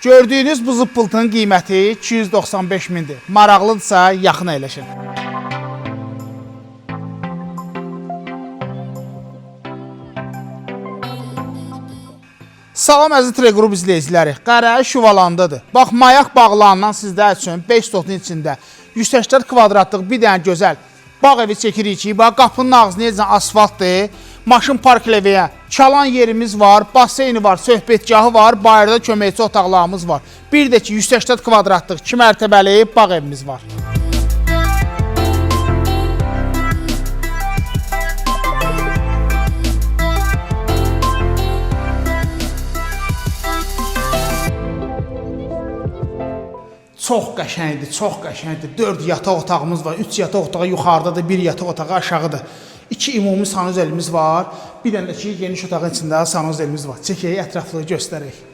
Gördüyünüz bu zıppıltının qiyməti 295 mindir. Maraqlıdırsa yaxın əyləşin. Salam əziz Treqrup izləyiciləri, Qərəyi Şuvalandadır. Bax, mayak bağlarından sizlər üçün 5 sotun içində 180 kvadratlıq bir dənə gözəl bağ evi çəkirik ki, bax, qapının ağzı necə asfaltdır, maşın parkləvəyə, çalan yerimiz var, baseyni var, söhbətgahı var, bayırda köməkçi otaqlarımız var. Bir də ki, 180 kvadratlıq 2 mərtəbəli bağ evimiz var. Çox qəşəngdir, çox qəşəngdir. 4 yataq otağımız var, 3 yataq otağı yuxarıdadır, 1 yataq otağı aşağıdır. 2 ümumi sanuzelimiz var, bir dənə də ki, geniş otağın içində sanuzelimiz var. Çəkək, ətraflı göstərək.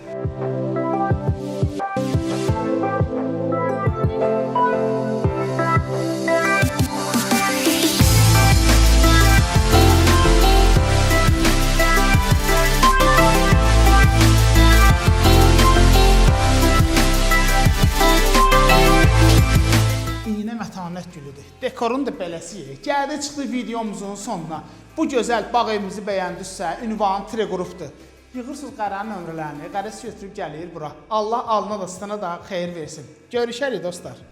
Mətanət gülüdür. Dekorun da beləsiyik. Gəldi çıxdı videomuzun sonuna. Bu gözəl bağ evimizi bəyəndirsə, ünvanı Treqrupdur. Yığırsınız Qərənin nömrələrini, Qərəsi götürüb gəlir bura. Allah alına da, stana da xeyir versin. Görüşərik dostlar.